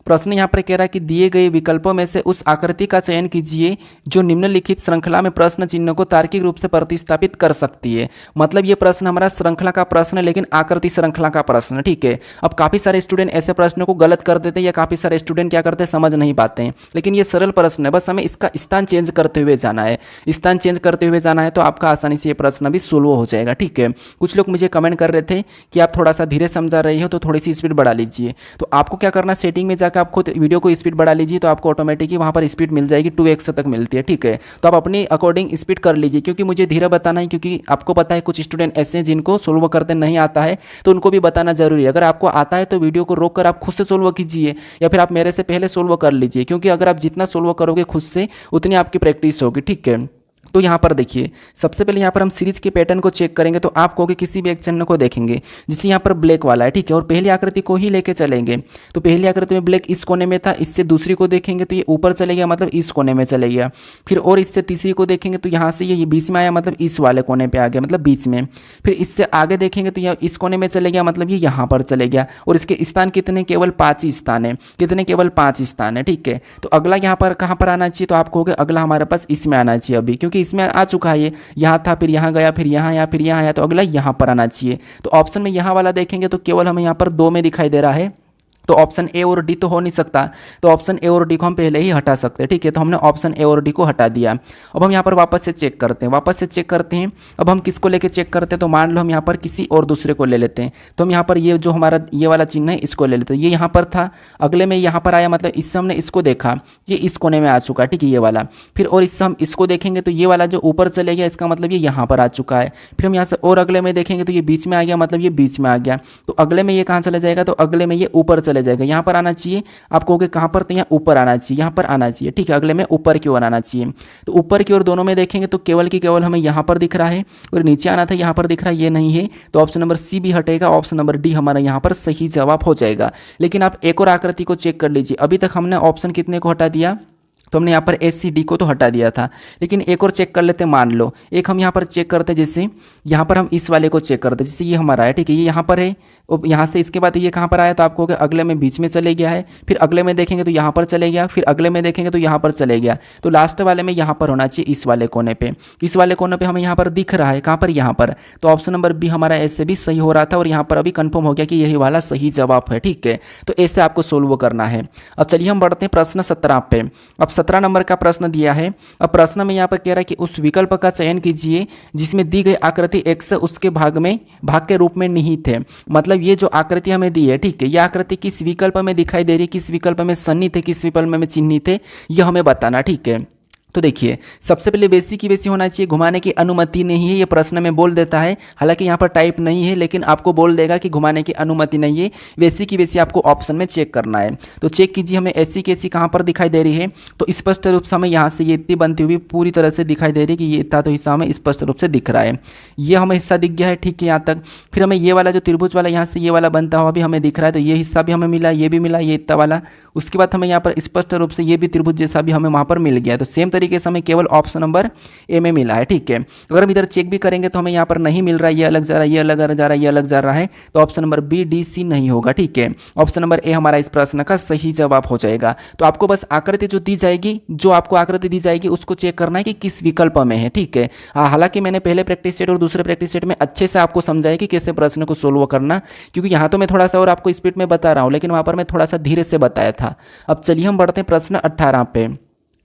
प्रश्न यहाँ पर कह रहा है कि दिए गए विकल्पों में से उस आकृति का चयन कीजिए जो निम्नलिखित श्रृंखला में प्रश्न चिन्ह को तार्किक रूप से प्रतिस्थापित कर सकती है। मतलब ये प्रश्न हमारा श्रृंखला का प्रश्न है, लेकिन आकृति श्रृंखला का प्रश्न है, ठीक है। अब काफी सारे स्टूडेंट ऐसे प्रश्नों को गलत कर देते हैं या काफी सारे स्टूडेंट क्या करते हैं, समझ नहीं पाते हैं। लेकिन ये सरल प्रश्न है, बस हमें इसका स्थान चेंज करते हुए जाना है। स्थान चेंज करते हुए जाना है तो आपका आसानी से ये प्रश्न भी सोल्व हो जाएगा, ठीक है। कुछ लोग मुझे कमेंट कर रहे थे कि आप थोड़ा सा धीरे समझा रहे हो तो थोड़ी सी स्पीड बढ़ा लीजिए। तो आपको क्या करना, सेटिंग में जाकर आप खुद वीडियो को स्पीड बढ़ा लीजिए, तो आपको ऑटोमेटिकली वहाँ पर स्पीड मिल जाएगी, 2x तक मिलती है, ठीक है। तो आप अपनी अकॉर्डिंग स्पीड कर लीजिए, क्योंकि मुझे धीरे बताना है, क्योंकि आपको पता है कुछ स्टूडेंट ऐसे हैं जिनको सोल्व करते नहीं आता है, तो उनको भी बताना जरूरी है। अगर आपको आता है तो वीडियो को रोक कर आप खुद से सोल्व कीजिए, या फिर आप मेरे से पहले सोल्व कर लीजिए, क्योंकि अगर आप जितना सोल्व करोगे खुद से उतनी आपकी प्रैक्टिस होगी, ठीक है। तो यहाँ पर देखिए, सबसे पहले यहाँ पर हम सीरीज के पैटर्न को चेक करेंगे। तो आप कहोगे किसी भी एक चिन्ह को देखेंगे जिसे यहाँ पर ब्लैक वाला है, ठीक है, और पहली आकृति को ही लेके चलेंगे। तो पहली आकृति में ब्लैक इस कोने में था, इससे दूसरी को देखेंगे तो ये ऊपर चले गया, मतलब इस कोने में चले गया। फिर और इससे तीसरी को देखेंगे तो यहाँ से ये बीच में आया, मतलब इस वाले कोने पर आ गया, मतलब बीच में। फिर इससे आगे देखेंगे तो यह इस कोने में चले गया, मतलब ये यहाँ पर चले गया। और इसके स्थान कितने, केवल 5 ही स्थान है, कितने, केवल 5 स्थान है, ठीक है। तो अगला यहाँ पर कहाँ पर आना चाहिए, तो आप कहोगे अगला हमारे पास इसमें आना चाहिए अभी, क्योंकि इसमें आ चुका है, ये यहाँ था, फिर यहाँ गया, फिर यहाँ आया, फिर यहाँ आया, तो अगला यहाँ पर आना चाहिए। तो ऑप्शन में यहाँ वाला देखेंगे तो केवल हमें यहाँ पर 2 में दिखाई दे रहा है, तो ऑप्शन ए और डी तो हो नहीं सकता। तो ऑप्शन ए और डी को हम पहले ही हटा सकते हैं, ठीक है। तो हमने ऑप्शन ए और डी को हटा दिया। अब हम यहाँ पर वापस से चेक करते हैं, अब हम किसको लेके चेक करते हैं, तो मान लो हम यहाँ पर किसी और दूसरे को ले लेते हैं। तो हम यहाँ पर ये जो हमारा ये वाला चिन्ह है इसको ले लेते हैं। ये यहाँ पर था, अगले में यहाँ पर आया, मतलब इससे हमने इसको देखा, ये इस कोने में आ चुका है, ठीक है, ये वाला। फिर और इससे हम इसको देखेंगे तो ये वाला जो ऊपर चले गया, इसका मतलब ये यहाँ पर आ चुका है। फिर हम यहाँ से और अगले में देखेंगे तो ये बीच में आ गया, मतलब ये बीच में आ गया। तो अगले में ये कहाँ चला जाएगा, तो अगले में ये ऊपर चले जाएगा, यहाँ पर आना चाहिए। आप कहोगे कहाँ पर, तो यहाँ ऊपर आना चाहिए, यहाँ पर आना चाहिए, ठीक है। अगले में ऊपर की ओर आना चाहिए। तो ऊपर की ओर दोनों में देखेंगे तो केवल की केवल हमें यहाँ पर दिख रहा है, और नीचे आना था, यहाँ पर दिख रहा है, ये नहीं है। तो ऑप्शन नंबर सी भी हटेगा, ऑप्शन नंबर डी हमारा यहाँ पर सही जवाब हो जाएगा। लेकिन आप एक और आकृति को चेक कर लीजिए। अभी तक हमने ऑप्शन कितने को हटा दिया, तो हमने यहाँ पर एस सी डी को तो हटा दिया था, लेकिन एक और चेक कर लेते हैं। मान लो एक हम यहाँ पर चेक करते हैं, जैसे यहाँ पर हम इस वाले को चेक करते हैं, जैसे ये हमारा है, ठीक है, ये यहाँ पर है, और यहाँ से इसके बाद ये कहाँ पर आया, तो आपको अगले में बीच में चले गया है। फिर अगले में देखेंगे तो यहाँ पर चले गया, फिर अगले में देखेंगे तो यहाँ पर चले गया। तो लास्ट वाले में यहाँ पर होना चाहिए, इस वाले कोने पे। इस वाले कोने पे हमें यहाँ पर दिख रहा है, कहाँ पर, यहाँ पर। तो ऑप्शन नंबर बी हमारा ऐसे भी सही हो रहा था, और यहाँ पर अभी कंफर्म हो गया कि यही वाला सही जवाब है, ठीक है। तो ऐसे आपको सोल्व करना है। अब चलिए हम बढ़ते हैं प्रश्न 17 पे। अब 17 नंबर का प्रश्न दिया है। अब प्रश्न में यहाँ पर कह रहा है कि उस विकल्प का चयन कीजिए जिसमें दी गई आकृति x उसके भाग के रूप में निहित है। मतलब ये जो आकृति हमें दी है, ठीक है, ये आकृति किस विकल्प में दिखाई दे रही है, किस विकल्प में सन्निहित है, किस विकल्प में चिन्हित है, यह हमें बताना, ठीक है। तो देखिए, सबसे पहले बेसी की बेसी होना चाहिए, घुमाने की अनुमति नहीं है, ये प्रश्न में बोल देता है। हालांकि यहाँ पर टाइप नहीं है, लेकिन आपको बोल देगा कि घुमाने की अनुमति नहीं है। बेसी की बेसी आपको ऑप्शन में चेक करना है। तो चेक कीजिए, हमें ऐसी की ऐसी कहाँ पर दिखाई दे रही है। तो स्पष्ट रूप से हमें यहाँ से ये इतनी बनती हुई पूरी तरह से दिखाई दे रही है कि ये इतना तो हिस्सा हमें स्पष्ट रूप से दिख रहा है। ये हमें हिस्सा दिख गया है, ठीक है, यहाँ तक। फिर हमें ये वाला जो त्रिभुज वाला यहाँ से ये वाला बनता हुआ भी हमें दिख रहा है, तो ये हिस्सा भी हमें मिला, ये भी मिला, ये इतना वाला। उसके बाद हमें यहाँ पर स्पष्ट रूप से ये भी त्रिभुज जैसा भी हमें वहाँ पर मिल गया। तो सेम तरीके से हमें केवल ऑप्शन नंबर ए में मिला है, ठीक है। अगर हम इधर चेक भी करेंगे तो हमें यहाँ पर नहीं मिल रहा है, ये अलग जा रहा है, ये अलग जा रहा है, ये अलग जा रहा है। तो option number B D C नहीं होगा, ठीक है। ऑप्शन नंबर ए हमारा इस प्रश्न का सही जवाब हो जाएगा। तो आपको बस आकृति जो दी जाएगी, जो आपको आकृति दी जाएगी उसको चेक करना है कि किस विकल्प में है, ठीक है। हालांकि मैंने पहले प्रैक्टिस सेट और दूसरे प्रैक्टिस सेट में अच्छे से आपको समझाया कि कैसे प्रश्न को सोल्व करना, क्योंकि यहाँ तो मैं थोड़ा सा और आपको स्पीड में बता रहा हूँ, लेकिन वहाँ पर मैं थोड़ा सा धीरे से बताया था। अब चलिए हम बढ़ते हैं प्रश्न 18 पे।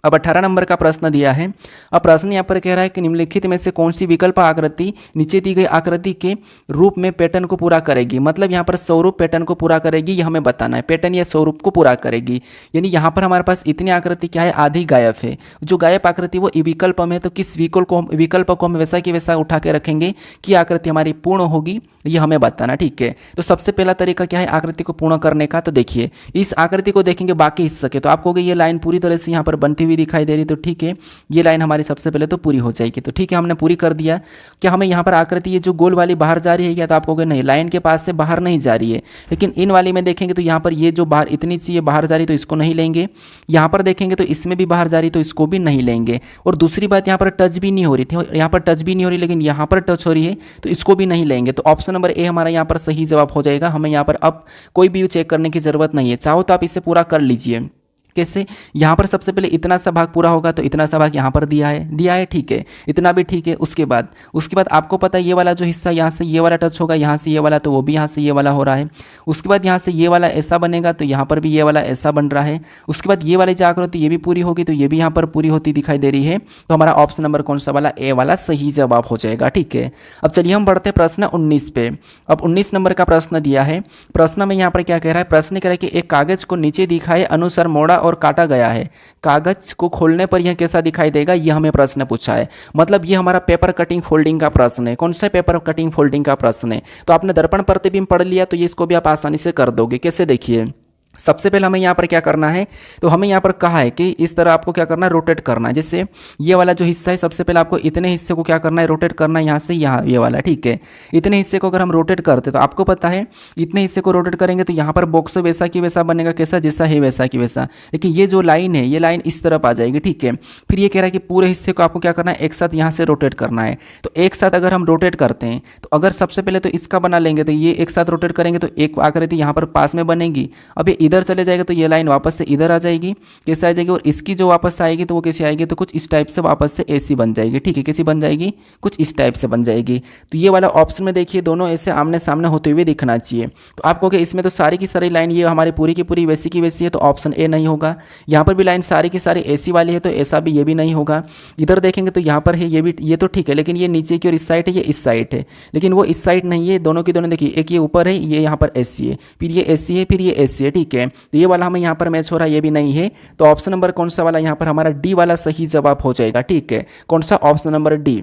अब 18 नंबर का प्रश्न दिया है। अब प्रश्न यहाँ पर कह रहा है कि निम्नलिखित में से कौन सी विकल्प आकृति नीचे दी गई आकृति के रूप में पैटर्न को पूरा करेगी। मतलब यहाँ पर स्वरूप पैटर्न को पूरा करेगी, ये हमें बताना है। पैटर्न या स्वरूप को पूरा करेगी, यानी यहाँ पर हमारे पास इतनी आकृति क्या है, आधी गायब है। जो गायब आकृति वो विकल्प में, तो किस विकल्प को हम वैसा कि वैसा उठा के रखेंगे कि आकृति हमारी पूर्ण होगी, ये हमें बताना, ठीक है। तो सबसे पहला तरीका क्या है आकृति को पूर्ण करने का। तो देखिए, इस आकृति को देखेंगे बाकी हिस्से के, तो आप कहोगे ये लाइन पूरी तरह से यहाँ पर बनती हुई हुई दिखाई दे रही, तो ठीक है ये लाइन हमारी सबसे पहले तो पूरी हो जाएगी। तो ठीक है हमने पूरी कर दिया। क्या हमें यहाँ पर आकृति ये जो गोल वाली बाहर जा रही है क्या? तो आपको नहीं, लाइन के पास से बाहर नहीं जा रही है। लेकिन इन वाली में देखेंगे तो यहाँ पर ये जो बाहर इतनी सी ये बाहर जा रही तो इसको नहीं लेंगे। यहाँ पर देखेंगे तो इसमें भी बाहर जा रही तो इसको भी नहीं लेंगे। और दूसरी बात यहाँ पर टच भी नहीं हो रही थी, यहाँ पर टच भी नहीं हो रही लेकिन यहाँ पर टच हो रही है तो इसको भी नहीं लेंगे। तो ऑप्शन नंबर ए हमारा यहाँ पर सही जवाब हो जाएगा। हमें यहाँ पर अब कोई भी चेक करने की जरूरत नहीं है, चाहो तो आप इसे पूरा कर लीजिए। कैसे? यहाँ पर सबसे पहले इतना सा भाग पूरा होगा तो इतना सा भाग यहाँ पर दिया है ठीक है, इतना भी ठीक है। उसके बाद आपको पता है ये वाला जो हिस्सा यहाँ से ये वाला टच होगा, यहाँ से ये वाला, तो वो भी यहाँ से ये वाला हो रहा है। उसके बाद यहाँ से ये वाला ऐसा बनेगा तो यहाँ पर भी ये वाला ऐसा बन रहा है। उसके बाद ये वाली जो आकृति ये भी पूरी होगी तो ये भी यहाँ पर पूरी होती दिखाई दे रही है। तो हमारा ऑप्शन नंबर कौन सा वाला? ए वाला सही जवाब हो जाएगा। ठीक है, अब चलिए हम बढ़ते हैं प्रश्न 19 पे। अब 19 नंबर का प्रश्न दिया है। प्रश्न में यहाँ पर क्या कह रहा है? प्रश्न कह रहा है कि एक कागज को नीचे दिखाए अनुसार मोड़ा और काटा गया है, कागज को खोलने पर यह कैसा दिखाई देगा? यह हमें प्रश्न पूछा है। मतलब ये हमारा पेपर कटिंग फोल्डिंग का प्रश्न है। कौन सा पेपर कटिंग फोल्डिंग का प्रश्न है? तो आपने दर्पण प्रतिबिंब पढ़ लिया तो ये इसको भी आप आसानी से कर दोगे। कैसे? देखिए सबसे पहले हमें यहाँ पर क्या करना है, तो हमें यहाँ पर कहा है कि इस तरह आपको क्या करना है, रोटेट करना है। जैसे ये वाला जो हिस्सा है सबसे पहले आपको इतने हिस्से को क्या करना है, रोटेट करना है यहाँ से यहाँ, ये वाला ठीक है। इतने हिस्से को अगर हम रोटेट करते तो आपको पता है इतने हिस्से को रोटेट करेंगे तो यहाँ पर बॉक्स वैसा की वैसा बनेगा, कैसा? जैसा है वैसा की वैसा। लेकिन ये जो लाइन है ये लाइन इस तरफ आ जाएगी ठीक है। फिर ये कह रहा है कि पूरे हिस्से को आपको क्या करना है, एक साथ यहाँ से रोटेट करना है। तो एक साथ अगर हम रोटेट करते हैं तो अगर सबसे पहले तो इसका बना लेंगे तो ये एक साथ रोटेट करेंगे तो एक आकृति यहाँ पर पास में बनेगी। अब ये इधर चले जाएगा तो ये लाइन वापस से इधर आ जाएगी, कैसे आ जाएगी? और इसकी जो वापस आएगी तो वो कैसे आएगी? तो कुछ इस टाइप से वापस से ऐसी बन जाएगी ठीक है। कैसी बन जाएगी? कुछ इस टाइप से बन जाएगी। तो ये वाला ऑप्शन में देखिए दोनों ऐसे आमने सामने होते हुए दिखना चाहिए। तो आप कहोगे इसमें तो सारी की सारी लाइन ये हमारी पूरी की पूरी वैसी की वैसी है, तो ऑप्शन ए नहीं होगा। यहाँ पर भी लाइन सारी की सारी ऐसी वाली है तो ऐसा भी ये भी नहीं होगा। इधर देखेंगे तो यहाँ पर है ये भी, ये तो ठीक है, लेकिन ये नीचे की और इस साइड है, ये इस साइड है, लेकिन वो इस साइड नहीं है। दोनों की दोनों देखिए, एक ये ऊपर है, ये यहाँ पर ऐसी है, फिर ये ऐसी है, फिर ये ऐसी है ठीक है। तो ये वाला हमें यहाँ पर मैच हो रहा है, ये भी नहीं है। तो ऑप्शन नंबर कौन सा वाला यहाँ पर हमारा डी वाला सही जवाब हो जाएगा ठीक है। कौन सा? Option number D.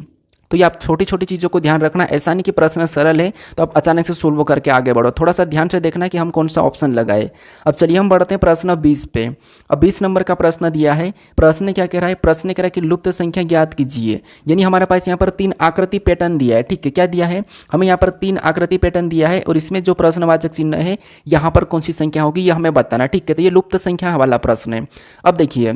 तो ये आप छोटी छोटी चीज़ों को ध्यान रखना, ऐसा नहीं कि प्रश्न सरल है तो आप अचानक से सोल्व करके आगे बढ़ो, थोड़ा सा ध्यान से देखना कि हम कौन सा ऑप्शन लगाए। अब चलिए हम बढ़ते हैं प्रश्न 20 पे। अब 20 नंबर का प्रश्न दिया है। प्रश्न क्या कह रहा है? प्रश्न कह रहा है कि लुप्त संख्या ज्ञात कीजिए। यानी हमारे पास यहाँ पर 3 आकृति पैटर्न दिया है ठीक है। क्या दिया है? हमें यहाँ पर 3 आकृति पैटर्न दिया है और इसमें जो प्रश्नवाचक चिन्ह है यहाँ पर कौन सी संख्या होगी यह हमें बताना ठीक है। तो ये लुप्त संख्या वाला प्रश्न है। अब देखिए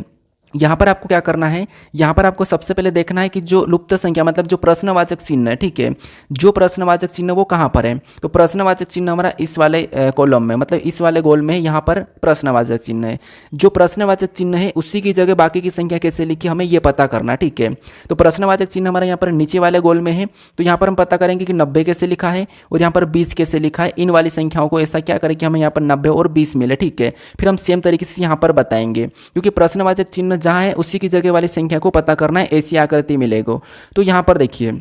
यहाँ पर आपको क्या करना है, यहाँ पर आपको सबसे पहले देखना है कि जो लुप्त संख्या मतलब जो प्रश्नवाचक चिन्ह है ठीक है, जो प्रश्नवाचक चिन्ह वो कहाँ पर है। तो प्रश्नवाचक चिन्ह हमारा इस वाले कॉलम में, मतलब इस वाले गोल में यहाँ पर प्रश्नवाचक चिन्ह है। जो प्रश्नवाचक चिन्ह है उसी की जगह बाकी की संख्या कैसे लिखी हमें ये पता करना ठीक है। तो प्रश्नवाचक चिन्ह हमारा यहाँ पर नीचे वाले गोल में है, तो यहाँ पर हम पता करेंगे कि 90 कैसे लिखा है और यहाँ पर 20 कैसे लिखा है। इन वाली संख्याओं को ऐसा क्या करें कि हमें यहाँ पर 90 और 20 मिले ठीक है। फिर हम सेम तरीके से यहाँ पर बताएंगे, क्योंकि प्रश्नवाचक चिन्ह जहाँ है उसी की जगह वाली संख्या को पता करना है, ऐसी आकृति मिलेगा। तो यहाँ पर देखिए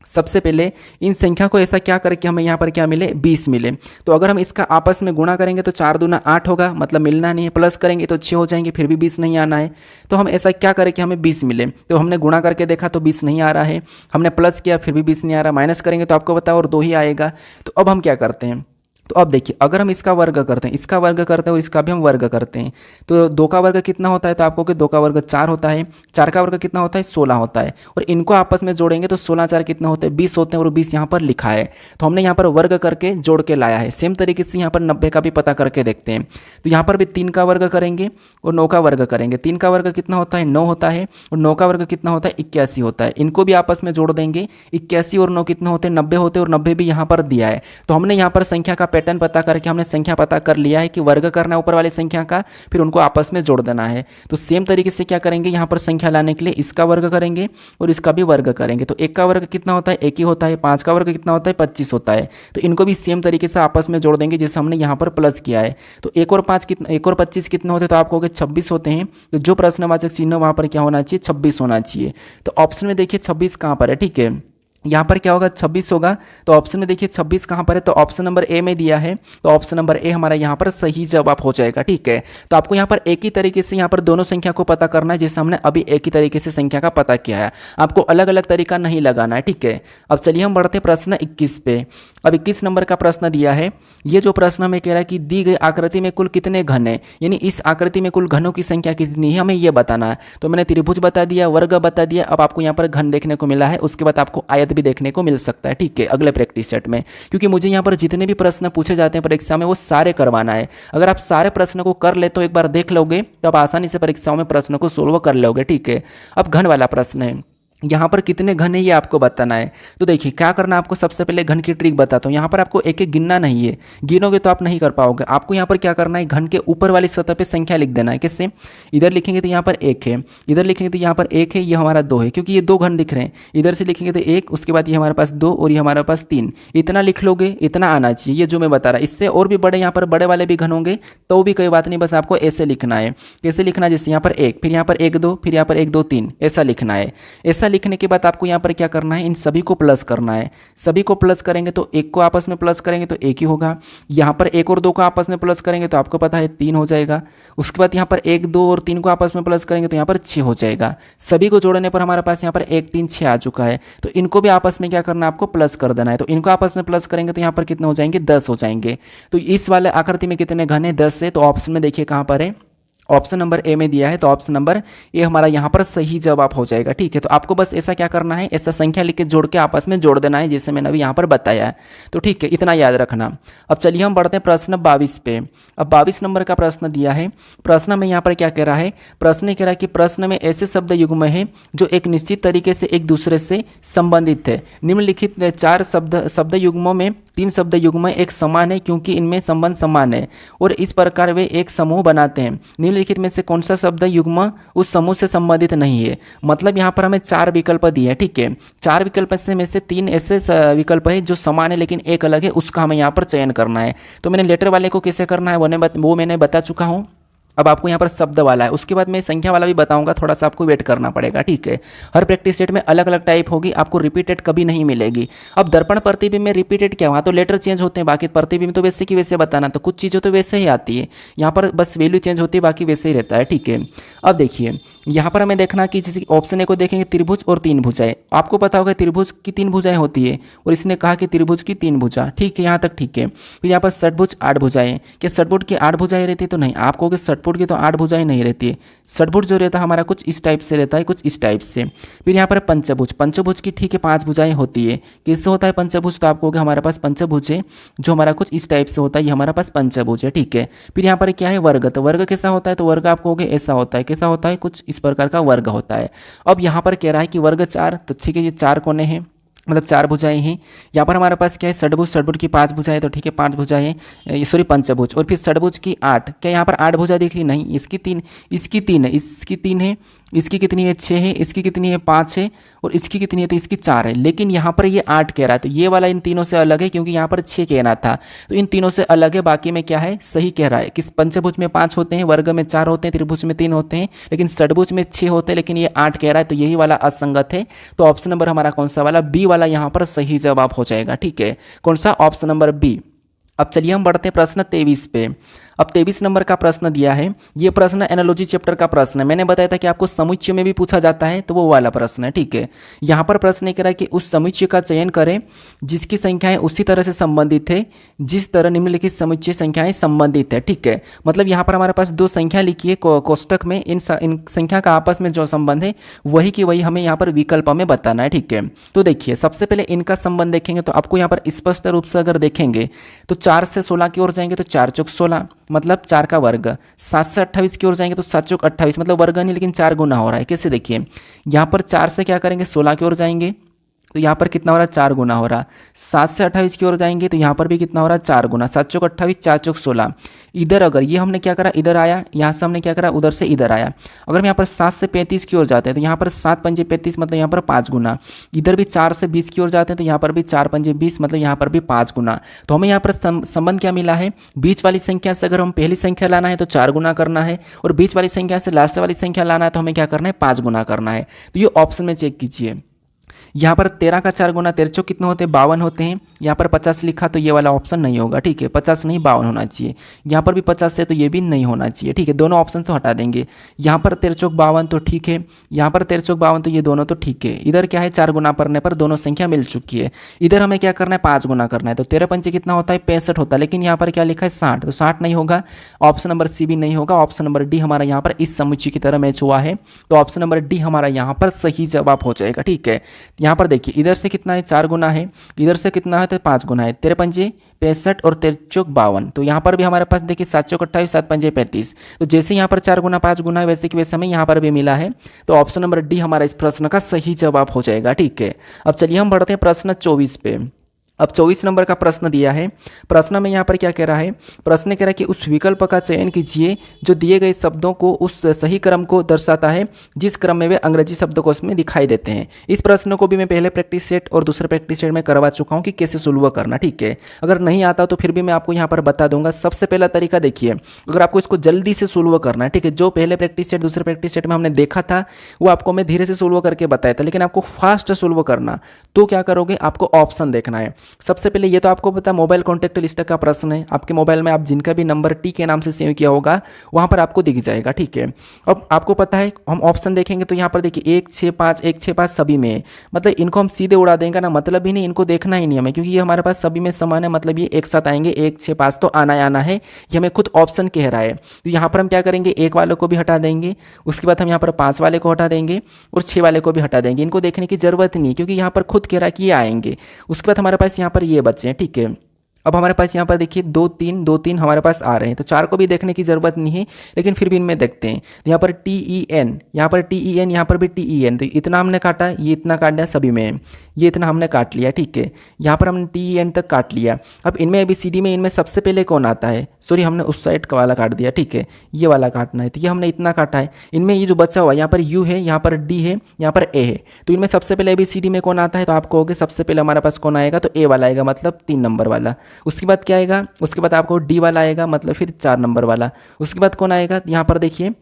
सबसे पहले इन संख्या को ऐसा क्या करके हमें यहाँ पर क्या मिले, 20 मिले। तो अगर हम इसका आपस में गुणा करेंगे तो 4 दूना 8 होगा, मतलब मिलना नहीं है। प्लस करेंगे तो 6 हो जाएंगे, फिर भी 20 नहीं आना है। तो हम ऐसा क्या करें कि हमें 20 मिले। तो हमने गुणा करके देखा तो 20 नहीं आ रहा है, हमने प्लस किया फिर भी 20 नहीं आ रहा, माइनस करेंगे तो आपको बताओ और 2 ही आएगा। तो अब हम क्या करते हैं, तो अब देखिए अगर हम इसका वर्ग करते हैं, इसका वर्ग करते हैं और इसका भी हम वर्ग करते हैं, तो 2 का वर्ग कितना होता है, तो आपको कि 2 का वर्ग 4 होता है, 4 का वर्ग कितना होता है, 16 होता है। और इनको आपस में जोड़ेंगे तो 16 4 कितना होते हैं, 20 होते हैं, और 20 यहाँ पर लिखा है। तो हमने यहाँ पर वर्ग करके जोड़ के लाया है। सेम तरीके से यहाँ पर 90 का भी पता करके देखते हैं। तो यहाँ पर भी 3 का वर्ग करेंगे और 9 का वर्ग करेंगे। 3 का वर्ग कितना होता है, 9 होता है, और 9 का वर्ग कितना होता है, 81 होता है। इनको भी आपस में जोड़ देंगे, 81 और 9 कितना होते हैं, 90 होते हैं, और 90 भी यहाँ पर दिया है। तो हमने यहाँ पर संख्या का पैटर्न पता करके संख्या पता कर लिया है कि वर्ग करना है ऊपर वाली संख्या का, फिर उनको आपस में जोड़ देना है। तो सेम तरीके से क्या करेंगे, यहाँ पर संख्या लाने के लिए इसका वर्ग करेंगे और इसका भी वर्ग करेंगे। तो 1 का वर्ग कितना होता है, 1 ही होता है। 5 का वर्ग कितना होता है, 25 होता है। तो इनको भी सेम तरीके से आपस में जोड़ देंगे जैसे हमने यहाँ पर प्लस किया है। तो 1 और 5 कितना, 1 और 25 कितने होते हैं, तो आपको 26 होते हैं। तो जो प्रश्नवाचक चिन्ह वहाँ पर क्या होना चाहिए, 26 होना चाहिए। तो ऑप्शन में देखिए 26 कहाँ पर है, ठीक है। यहाँ पर क्या होगा 26 होगा। तो ऑप्शन में देखिए 26 कहाँ पर है, तो ऑप्शन नंबर ए में दिया है, तो ऑप्शन नंबर ए हमारा यहाँ पर सही जवाब हो जाएगा। ठीक है, तो आपको यहाँ पर एक ही तरीके से यहाँ पर दोनों संख्या को पता करना है, जैसे हमने अभी एक ही तरीके से संख्या का पता किया है, आपको अलग अलग तरीका नहीं लगाना है। ठीक है, अब चलिए हम बढ़ते प्रश्न 21 पे। अब 21 नंबर का प्रश्न दिया है, ये जो प्रश्न हमें कह रहा है कि दी गई आकृति में कुल कितने घन है, यानी इस आकृति में कुल घनों की संख्या कितनी है, हमें ये बताना है। तो मैंने त्रिभुज बता दिया, वर्ग बता दिया, अब आपको यहाँ पर घन देखने को मिला है, उसके बाद आपको आयत भी देखने को मिल सकता है। ठीक है, अगले प्रैक्टिस सेट में, क्योंकि मुझे यहाँ पर जितने भी प्रश्न पूछे जाते हैं परीक्षा में वो सारे करवाना है। अगर आप सारे प्रश्न को कर ले तो एक बार देख लोगे तो आप आसानी से परीक्षाओं में प्रश्न को सोल्व कर लोगे। ठीक है, अब घन वाला प्रश्न है, यहाँ पर कितने घन है ये आपको बताना है। तो देखिए क्या करना है आपको, सबसे पहले घन की ट्रिक बताता हूँ। यहाँ पर आपको एक एक गिनना नहीं है, गिनोगे तो आप नहीं कर पाओगे। आपको यहाँ पर क्या करना है, घन के ऊपर वाली सतह पे संख्या लिख देना है। किससे, इधर लिखेंगे तो यहाँ पर 1 है, इधर लिखेंगे तो यहाँ पर 1 है, ये हमारा 2 है, क्योंकि ये 2 घन दिख रहे हैं। इधर से लिखेंगे तो 1, उसके बाद ये हमारे पास 2 और ये हमारे पास 3। इतना लिख लोगे, इतना आना चाहिए, ये जो मैं बता रहा। इससे और भी बड़े यहाँ पर बड़े वाले भी घन होंगे तो भी कोई बात नहीं, बस आपको ऐसे लिखना है। कैसे लिखना है, जैसे यहाँ पर 1, फिर यहाँ पर 1 2, फिर यहाँ पर 1 2 3, ऐसा लिखना है। ऐसा लिखने के बाद आपको यहाँ पर क्या करना है, इन सभी को प्लस करना है। सभी को प्लस करेंगे तो 1 को आपस में प्लस करेंगे तो 1 ही होगा। यहाँ पर 1 और 2 को आपस में प्लस करेंगे तो आपको पता है 3 हो जाएगा। उसके बाद यहाँ पर 1 2 और 3 को आपस में प्लस करेंगे तो यहाँ पर 6 हो जाएगा। सभी को जोड़ने पर हमारे पास यहाँ पर 1 3 6 आ चुका है। तो इनको भी आपस में क्या करना है, आपको प्लस कर देना है। तो इनको आपस में प्लस करेंगे तो यहाँ पर कितने हो जाएंगे, 10 हो जाएंगे। तो इस वाले आकृति में कितने घन है, 10 है। तो ऑप्शन में देखिए कहाँ पर है, ऑप्शन नंबर ए में दिया है, तो ऑप्शन नंबर ए हमारा यहाँ पर सही जवाब हो जाएगा। ठीक है, तो आपको बस ऐसा क्या करना है, ऐसा संख्या लिख के जोड़ के आपस में जोड़ देना है, जैसे मैंने अभी यहाँ पर बताया है। तो ठीक है, इतना याद रखना। अब चलिए हम बढ़ते हैं प्रश्न 22 पे। अब 22 नंबर का प्रश्न दिया है। प्रश्न में यहाँ पर क्या कह रहा है, प्रश्न कह रहा है कि प्रश्न में ऐसे शब्द युग्म है जो एक निश्चित तरीके से एक दूसरे से संबंधित है। निम्नलिखित 4 शब्द युग्मों में 3 शब्द युग्म एक समान है क्योंकि इनमें संबंध समान है और इस प्रकार वे एक समूह बनाते हैं। निम्नलिखित में से कौन सा शब्द युग्म उस समूह से संबंधित नहीं है। मतलब यहाँ पर हमें 4 विकल्प दिए हैं। ठीक है, 4 विकल्प में से 3 ऐसे विकल्प है जो समान है लेकिन एक अलग है, उसका हमें यहाँ पर चयन करना है। तो मैंने लेटर वाले को कैसे करना है वो मैंने बता चुका हूँ। अब आपको यहाँ पर शब्द वाला है, उसके बाद मैं संख्या वाला भी बताऊंगा, थोड़ा सा आपको वेट करना पड़ेगा। ठीक है, हर प्रैक्टिस सेट में अलग अलग टाइप होगी, आपको रिपीटेड कभी नहीं मिलेगी। अब दर्पण प्रतिबिंब में रिपीटेड क्या, वहाँ तो लेटर चेंज होते हैं, बाकी प्रतिबिंब तो वैसे की वैसे बताना, तो कुछ चीज़ें तो वैसे ही आती है, यहाँ पर बस वैल्यू चेंज होती है, बाकी वैसे ही रहता है। ठीक है, अब देखिए यहाँ पर हमें देखना कि जैसे ऑप्शन ए को देखेंगे, त्रिभुज और 3 भुजाएं। आपको पता होगा त्रिभुज की 3 भुजाएं होती है और इसने कहा कि त्रिभुज की 3 भुजा। ठीक है, यहाँ तक ठीक है। फिर यहाँ पर षटभुज 8 भुजाएं, क्या षटभुज की 8 भुजाएं रहती है, तो नहीं। आप कहोगे षटभुज की तो 8 भुजाएं नहीं रहती है, षटभुज जो रहता है हमारा कुछ इस टाइप से रहता है, कुछ इस टाइप से। फिर यहाँ पर पंचभुज, पंचभुज की ठीक है 5 भुजाएं होती है। किससे होता है पंचभुज, तो आप कहोगे हमारे पास पंचभुज है जो हमारा कुछ इस टाइप से होता है, ये हमारा पास पंचभुज है। ठीक है, फिर यहाँ पर क्या है वर्ग, तो वर्ग कैसा होता है, तो वर्ग आप कहोगे ऐसा होता है। कैसा होता है, कुछ इस प्रकार का वर्ग होता है। अब यहाँ पर कह रहा है कि वर्ग 4, तो ठीक है ये 4 कोने हैं, मतलब 4 भुजाएं हैं। यहाँ पर हमारे पास क्या है षटभुज, षटभुज की 5 भुजाएं, तो ठीक है 5 भुजाएं, सॉरी पंचभुज। और फिर षटभुज की 8, क्या यहाँ पर 8 भुजा दिख रही, नहीं, इसकी 3, इसकी 3 है, इसकी 3 है, इसकी कितनी है 6 है, इसकी कितनी है 5 है, और इसकी कितनी है, तो इसकी 4 है। लेकिन यहाँ पर ये 8 कह रहा है, तो ये वाला इन तीनों से अलग है क्योंकि यहाँ पर 6 कहना था, तो इन तीनों से अलग है। बाकी में क्या है सही कह रहा है कि पंचभुज में 5 होते हैं, वर्ग में 4 होते हैं, त्रिभुज में 3 होते हैं, लेकिन षटभुज में 6 होते हैं, लेकिन ये 8 कह रहा है, तो यही वाला असंगत है। तो ऑप्शन नंबर हमारा कौन सा वाला, बी वाला यहाँ पर सही जवाब हो जाएगा। ठीक है, कौन सा, ऑप्शन नंबर बी। अब चलिए हम बढ़ते हैं प्रश्न 23 पे। अब 23 नंबर का प्रश्न दिया है, ये प्रश्न एनालॉजी चैप्टर का प्रश्न है। मैंने बताया था कि आपको समुच्चय में भी पूछा जाता है, तो वो वाला प्रश्न है। ठीक है, यहाँ पर प्रश्न ये कह रहा है कि उस समुच्चय का चयन करें जिसकी संख्याएं उसी तरह से संबंधित है जिस तरह निम्नलिखित समुच्चय संख्याएं संबंधित है। ठीक है, मतलब यहाँ पर हमारे पास 2 संख्या लिखी है कोष्टक में, इन संख्या का आपस में जो संबंध है वही की वही हमें यहाँ पर विकल्प में बताना है। ठीक है, तो देखिए सबसे पहले इनका संबंध देखेंगे तो आपको यहाँ पर स्पष्ट रूप से अगर देखेंगे तो 4 से 16 की ओर जाएंगे तो 4 चौक 16, मतलब 4 का वर्ग। 7 से 28 की ओर जाएंगे तो 7 चौक 28, मतलब वर्ग नहीं लेकिन 4 गुना हो रहा है। कैसे, देखिए यहाँ पर 4 से क्या करेंगे 16 की ओर जाएंगे तो यहाँ पर कितना हो रहा है 4 गुना हो रहा। 7 से 28 की ओर जाएंगे तो यहाँ पर भी कितना हो रहा है 4 गुना। 7 चौक 28, 4 चौक 16। इधर अगर ये हमने क्या करा, इधर आया, यहाँ से हमने क्या करा उधर से इधर आया। अगर हम यहाँ पर 7 से 35 की ओर जाते हैं तो यहाँ पर 7 पंजे 35, मतलब यहाँ पर 5 गुना। इधर भी 4 से 20 की ओर जाते हैं तो यहाँ पर भी 4 पंजे 20, मतलब यहाँ पर भी 5 गुना। तो हमें यहाँ पर संबंध क्या मिला है, बीच वाली संख्या से अगर हम पहली संख्या लाना है तो 4 गुना करना है, और बीच वाली संख्या से लास्ट वाली संख्या लाना है तो हमें क्या करना है 5 गुना करना है। तो ये ऑप्शन में चेक कीजिए, यहाँ पर 13 का 4 गुना 13 कितने होते हैं 52 होते हैं। यहाँ पर 50 लिखा तो ये वाला ऑप्शन नहीं होगा, ठीक है, 50 नहीं 52 होना चाहिए। यहाँ पर भी 50 है तो ये भी नहीं होना चाहिए, ठीक है, दोनों ऑप्शन तो हटा देंगे। यहाँ पर 13 चौक 52 तो ठीक है, यहाँ पर 13 चौक 52 तो ये दोनों तो ठीक है। इधर क्या है 4 गुना करने पर दोनों संख्या मिल चुकी है। इधर हमें क्या करना है 5 गुना करना है, तो 13 पंचे कितना होता है 65 होता है, लेकिन यहाँ पर क्या लिखा है 60, तो 60 नहीं होगा। ऑप्शन नंबर सी भी नहीं होगा, ऑप्शन नंबर डी हमारा यहाँ पर इस समुच्चय की तरह मैच हुआ है, तो ऑप्शन नंबर डी हमारा यहाँ पर सही जवाब हो जाएगा, ठीक है। यहाँ पर देखिए इधर से कितना है 4 गुना है, इधर से कितना है तो 5 गुना है, 13 पंजे 65 और 13 चौक 52, तो यहाँ पर भी हमारे पास देखिए 7 चौक 28 7 पंजे 35, तो जैसे यहाँ पर 4 गुना 5 गुना है वैसे कि वैसे हमें यहाँ पर भी मिला है, तो ऑप्शन नंबर डी हमारा इस प्रश्न का सही जवाब हो जाएगा, ठीक है। अब चलिए हम बढ़ते हैं प्रश्न 24 पे। अब 24 नंबर का प्रश्न दिया है। प्रश्न में यहाँ पर क्या कह रहा है, प्रश्न कह रहा है कि उस विकल्प का चयन कीजिए जो दिए गए शब्दों को उस सही क्रम को दर्शाता है जिस क्रम में वे अंग्रेजी शब्दकोश में दिखाई देते हैं। इस प्रश्न को भी मैं पहले प्रैक्टिस सेट और दूसरे प्रैक्टिस सेट में करवा चुका हूँ कि कैसे सोल्व करना, ठीक है। अगर नहीं आता तो फिर भी मैं आपको यहाँ पर बता दूंगा। सबसे पहला तरीका देखिए, अगर आपको इसको जल्दी से सोल्व करना है, ठीक है, जो पहले प्रैक्टिस सेट दूसरे प्रैक्टिस सेट में हमने देखा था वो आपको मैं धीरे से सोल्व करके बताया था, लेकिन आपको फास्ट सोल्व करना तो क्या करोगे, आपको ऑप्शन देखना है। सबसे पहले ये तो आपको पता मोबाइल कॉन्टैक्ट लिस्ट का प्रश्न है, आपके मोबाइल में आप जिनका भी नंबर टी के नाम से सेव किया होगा वहां पर आपको दिख जाएगा, ठीक है। अब आपको पता है हम ऑप्शन देखेंगे तो यहाँ पर देखिए 1 6 5 1 6 5 सभी में है, मतलब इनको हम सीधे उड़ा देंगे ना, मतलब ही नहीं, इनको देखना ही नहीं हमें, क्योंकि ये हमारे पास सभी में समान है, मतलब ये एक साथ आएंगे 1 6 5 तो आना ही आना है, ये हमें खुद ऑप्शन कह रहा है। तो यहाँ पर हम क्या करेंगे 1 वाले को भी हटा देंगे, उसके बाद हम यहाँ पर 5 वाले को हटा देंगे और 6 वाले को भी हटा देंगे, इनको देखने की जरूरत नहीं, क्योंकि यहाँ पर खुद कह रहा है कि ये आएंगे। उसके बाद हमारे पास यहाँ पर ये बच्चे हैं, ठीक है। अब हमारे पास यहाँ पर देखिए 2 3 हमारे पास आ रहे हैं, तो 4 को भी देखने की जरूरत नहीं है, लेकिन फिर भी इनमें देखते हैं। तो यहाँ पर TEN, यहाँ पर TEN, यहाँ पर भी TEN, तो इतना हमने काटा, ये इतना काट दिया सभी में, ये इतना हमने काट लिया, ठीक है। यहाँ पर हमने TEN तक काट लिया। अब इनमें ABCD में इनमें सबसे पहले कौन आता है, सॉरी हमने उस साइड का वाला काट दिया, ठीक है, ये वाला काटना है, तो ये हमने इतना काटा है। इनमें ये जो बचा हुआ यहाँ पर U है, यहाँ पर D है, यहाँ पर A है, तो इनमें सबसे पहले ABCD में कौन आता है, तो आप कहोगे सबसे पहले हमारे पास कौन आएगा, तो A वाला आएगा, मतलब 3 नंबर वाला। उसके बाद क्या आएगा, उसके बाद आपको डी वाला आएगा, मतलब फिर 4 नंबर वाला। उसके बाद कौन आएगा, यहाँ पर देखिए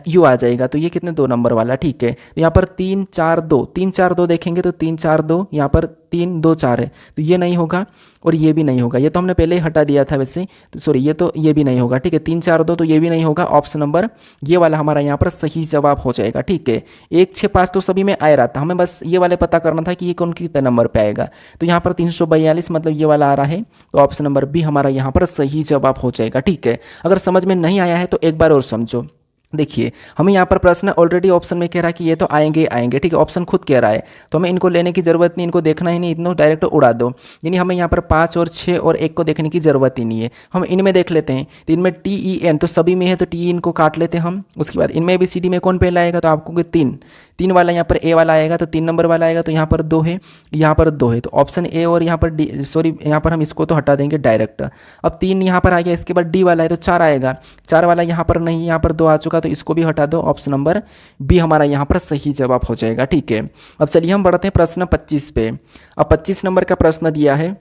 यू आ जाएगा, तो ये कितने 2 नंबर वाला, ठीक है। तो यहाँ पर 3 4 2 3 4 2 देखेंगे तो 3 4 2, यहाँ पर 3 2 4 है, तो ये नहीं होगा और ये भी नहीं होगा, ये तो हमने पहले ही हटा दिया था वैसे, तो सॉरी ये भी नहीं होगा, ठीक है। 3 4 2 तो ये भी नहीं होगा, ऑप्शन नंबर ये वाला हमारा यहाँ पर सही जवाब हो जाएगा, ठीक है। 1 6 5 तो सभी में आ रहा था, हमें बस ये वाले पता करना था कि ये कौन कितने नंबर पे आएगा, तो यहाँ पर 342 मतलब ये वाला आ रहा है, तो ऑप्शन नंबर बी हमारा यहाँ पर सही जवाब हो जाएगा, ठीक है। अगर समझ में नहीं आया है तो एक बार और समझो। देखिए हमें यहाँ पर प्रश्न ऑलरेडी ऑप्शन में कह रहा है कि ये तो आएंगे आएंगे, ठीक है, ऑप्शन खुद कह रहा है, तो हमें इनको लेने की जरूरत नहीं, इनको देखना ही नहीं, इनको डायरेक्ट उड़ा दो। यानी हमें यहाँ पर 5 और 6 और 1 को देखने की जरूरत ही नहीं है, हम इनमें देख लेते हैं। तो इनमें TEN तो सभी में है, तो TE इनको काट लेते हैं हम। उसके बाद इनमें ABCD में कौन पहला आएगा, तो आपको 3 वाला यहाँ पर A वाला आएगा, तो 3 नंबर वाला आएगा, तो यहाँ पर 2 है, यहाँ पर 2 है, तो ऑप्शन A और यहाँ पर डी, सॉरी यहाँ पर हम इसको तो हटा देंगे डायरेक्ट। अब 3 यहाँ पर आ गया, इसके बाद D वाला है तो 4 आएगा, 4 वाला यहाँ पर नहीं, यहाँ पर 2 आ चुका, तो इसको भी हटा दो, ऑप्शन नंबर बी हमारा यहाँ पर सही जवाब हो जाएगा, ठीक है। अब चलिए हम बढ़ते हैं प्रश्न 25 पे। अब 25 नंबर का प्रश्न दिया है।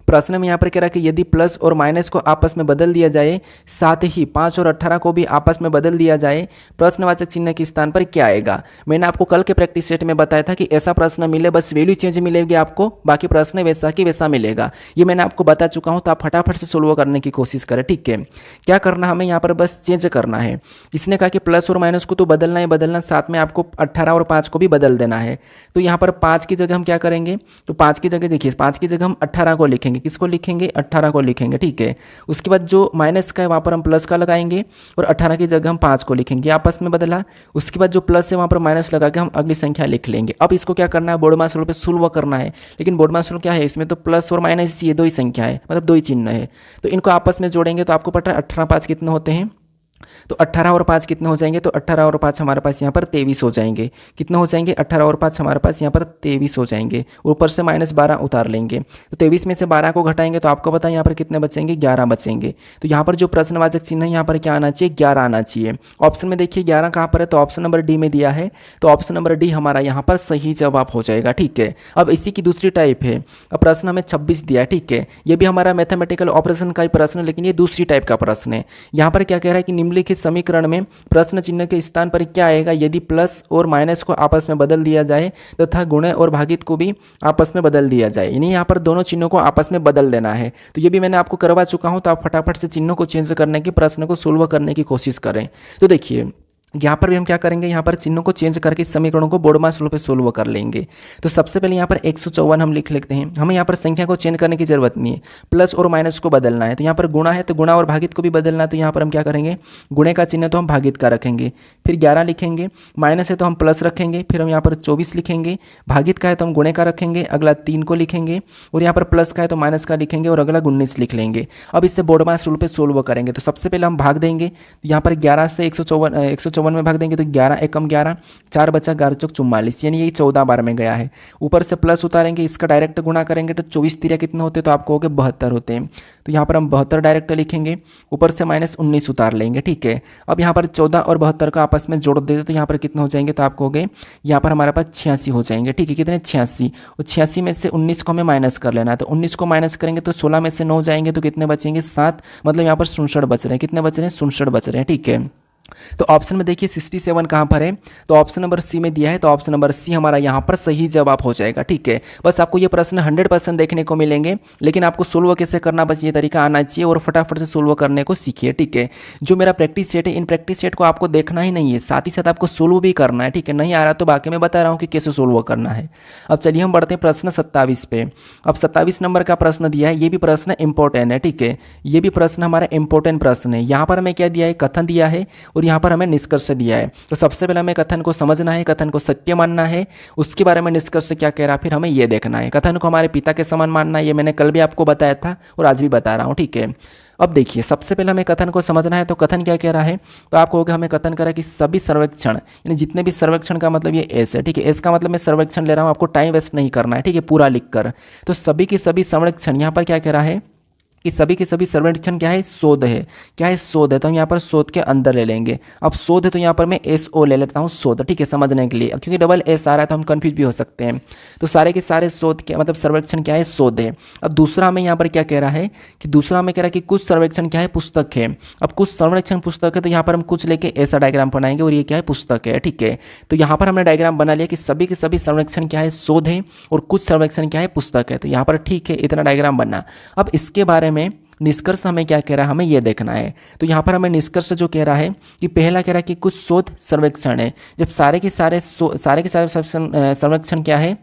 प्रश्न में यहाँ पर कह रहा है कि यदि प्लस और माइनस को आपस में बदल दिया जाए, साथ ही 5 और 18 को भी आपस में बदल दिया जाए, प्रश्नवाचक चिन्ह के स्थान पर क्या आएगा। मैंने आपको कल के प्रैक्टिस सेट में बताया था कि ऐसा प्रश्न मिले बस वैल्यू चेंज मिलेगी आपको, बाकी प्रश्न वैसा कि वैसा मिलेगा, ये मैंने आपको बता चुका हूँ, तो आप फटाफट से सोल्व करने की कोशिश करें, ठीक है। क्या करना हमें यहाँ पर बस चेंज करना है। इसने कहा कि प्लस और माइनस को तो बदलना ही बदलना, साथ में आपको 18 और 5 को भी बदल देना है। तो यहाँ पर 5 की जगह हम क्या करेंगे, तो 5 की जगह देखिए 5 की जगह हम 18 को लिखेंगे, किसको लिखेंगे 18 को लिखेंगे, ठीक है। उसके बाद जो माइनस का है वहाँ पर हम प्लस का लगाएंगे और 18 की जगह हम 5 को लिखेंगे, आपस में बदला। उसके बाद जो प्लस है वहाँ पर माइनस लगा के हम अगली संख्या लिख लेंगे। अब इसको क्या करना है, बोर्डमास रूल पे सोल्व करना है, लेकिन बोर्डमास रूल क्या है, इसमें तो प्लस और माइनस ये 2 ही संख्या है, मतलब 2 ही चिन्ह है, तो इनको आपस में जोड़ेंगे तो आपको पता है 18 5 कितने होते हैं, तो 18 और 5 कितने हो जाएंगे, तो 18 और 5 हमारे पास यहाँ पर 23 हो जाएंगे। कितने हो जाएंगे, 18 और 5 हमारे पास यहाँ पर 23 हो जाएंगे, ऊपर से -12 उतार लेंगे, तो 23 में से 12 को घटाएंगे तो आपको पता है यहाँ पर कितने बचेंगे, 11 बचेंगे। तो यहाँ पर जो प्रश्नवाचक चिन्ह है यहाँ पर क्या आना चाहिए, 11 आना चाहिए। ऑप्शन में देखिए 11 कहाँ पर है, तो ऑप्शन नंबर डी में दिया है, तो ऑप्शन नंबर डी हमारा यहाँ पर सही जवाब हो जाएगा, ठीक है। अब इसी की दूसरी टाइप है, अब प्रश्न हमें 26 दिया है, ठीक है, ये भी हमारा मैथमेटिकल ऑपरेशन का ही प्रश्न है, लेकिन ये दूसरी टाइप का प्रश्न है। यहाँ पर क्या कह रहा है कि निम्नलिखित समीकरण में प्रश्न चिन्ह के स्थान पर क्या आएगा यदि प्लस और माइनस को आपस में बदल दिया जाए तथा गुणे और भागित को भी आपस में बदल दिया जाए, यानी यहाँ पर दोनों चिन्हों को आपस में बदल देना है। तो ये भी मैंने आपको करवा चुका हूँ, तो आप फटाफट से चिन्हों को चेंज करने की, प्रश्न को सोल्व करने की कोशिश करें। तो देखिए यहाँ पर भी हम क्या करेंगे, यहाँ पर चिन्हों को चेंज करके इस समीकरणों को बोर्डमास रूप में सोल्व कर लेंगे। तो सबसे पहले यहाँ पर 154 हम लिख लेते हैं। हमें यहाँ पर संख्या को चेंज करने की जरूरत नहीं है, प्लस और माइनस को बदलना है। तो यहाँ पर गुणा है तो गुणा और भागित को भी बदलना है। तो यहाँ पर हम क्या करेंगे, गुणे का चिन्ह तो हम भागित का रखेंगे, फिर 11 लिखेंगे, माइनस है तो हम प्लस रखेंगे, फिर हम यहाँ पर 24 लिखेंगे, भागित का है तो हम गुणे का रखेंगे, अगला 3 को लिखेंगे, और यहाँ पर प्लस का है तो माइनस का लिखेंगे, और अगला 19 लिख लेंगे। अब इससे बोर्डमास रूप में सोल्व करेंगे। तो सबसे पहले हम भाग देंगे, यहाँ पर 11 से 154 में भाग देंगे तो 11 एकम 11, 4 बचा 11 चौक 44, यानी यही 14 बार में गया है। ऊपर से प्लस उतारेंगे, इसका डायरेक्ट गुणा करेंगे तो 24 तिरिया कितने होते हैं, तो आपको हो गए 72 होते हैं। तो यहाँ पर हम 72 डायरेक्ट लिखेंगे, ऊपर से माइनस 19 उतार लेंगे, ठीक है। अब यहाँ पर 14 और 72 का आपस में जोड़ देते तो यहाँ पर कितने हो जाएंगे, तो आपको हो गए यहाँ पर हमारे पास 86 हो जाएंगे, ठीक है। कितने, 86, और 86 में से 19 को हमें माइनस कर लेना है। तो 19 को माइनस करेंगे तो 16 में से 9 जाएंगे तो कितने बचेंगे, 7, मतलब यहाँ पर 67 बच रहे हैं। कितने बच रहे हैं, 67 बच रहे हैं, ठीक है। तो ऑप्शन में देखिए 67 कहाँ पर है, तो ऑप्शन नंबर सी में दिया है, तो ऑप्शन नंबर सी हमारा यहाँ पर सही जवाब हो जाएगा, ठीक है। बस आपको ये प्रश्न 100% देखने को मिलेंगे, लेकिन आपको सोल्व कैसे करना बस ये तरीका आना चाहिए, और फटाफट से सोल्व करने को सीखिए, ठीक है। जो मेरा प्रैक्टिस सेट है, इन प्रैक्टिस सेट को आपको देखना ही नहीं है, साथ ही साथ आपको सोल्व भी करना है, ठीक है। नहीं आ रहा तो बाकी मैं बता रहा हूँ कि कैसे सोल्व करना है। अब चलिए हम बढ़ते हैं प्रश्न 27 पे। अब 27 नंबर का प्रश्न दिया है, ये भी प्रश्न इंपॉर्टेंट है, ठीक है। ये भी प्रश्न हमारा इंपॉर्टेंट प्रश्न है। यहाँ पर हमें क्या दिया है, कथन दिया है, और यहाँ पर हमें निष्कर्ष दिया है। तो सबसे पहले हमें कथन को समझना है, कथन को सत्य मानना है, उसके बारे में निष्कर्ष क्या कह रहा है फिर हमें ये देखना है। कथन को हमारे पिता के समान मानना है, ये मैंने कल भी आपको बताया था और आज भी बता रहा हूँ, ठीक है। अब देखिए सबसे पहले हमें कथन को समझना है। तो कथन क्या कह रहा है, तो आपको होगा हमें कथन करा कि सभी सर्वेक्षण, यानी जितने भी सर्वेक्षण का मतलब ये एस है, ठीक है। एस का मतलब मैं सर्वेक्षण ले रहा हूँ, आपको टाइम वेस्ट नहीं करना है, ठीक है, पूरा लिखकर। तो सभी के सभी सर्वेक्षण, यहाँ पर क्या कह रहा है कि सभी के सभी सर्वेक्षण क्या है, शोध है। क्या है, शोध है। तो हम यहाँ पर शोध के अंदर ले लेंगे। अब शोध है तो यहाँ पर मैं SO ले लेता हूँ, शोध, ठीक है, समझने के लिए, क्योंकि डबल S आ रहा है तो हम कंफ्यूज भी हो सकते हैं। तो सारे के सारे शोध क्या मतलब सर्वेक्षण क्या है, शोध है। अब दूसरा हमें यहाँ पर क्या कह रहा है कि दूसरा हमें कह रहा है कि कुछ सर्वेक्षण क्या है, पुस्तक है। अब कुछ सर्वेक्षण पुस्तक है, तो यहाँ पर हम कुछ लेके ऐसा डायग्राम बनाएंगे, और ये क्या है, पुस्तक है, ठीक है। तो यहाँ पर हमने डायग्राम बना लिया कि सभी के सभी सर्वेक्षण क्या है, शोध है, और कुछ सर्वेक्षण क्या है, पुस्तक है। तो यहाँ पर ठीक है, इतना डायग्राम बना। अब इसके बारे में निष्कर्ष हमें क्या कह रहा है, हमें ये देखना है। तो यहाँ पर हमें निष्कर्ष जो कह रहा है कि पहला कह रहा है कि कुछ शोध सर्वेक्षण है। जब सारे के सारे सर्वेक्षण क्या है,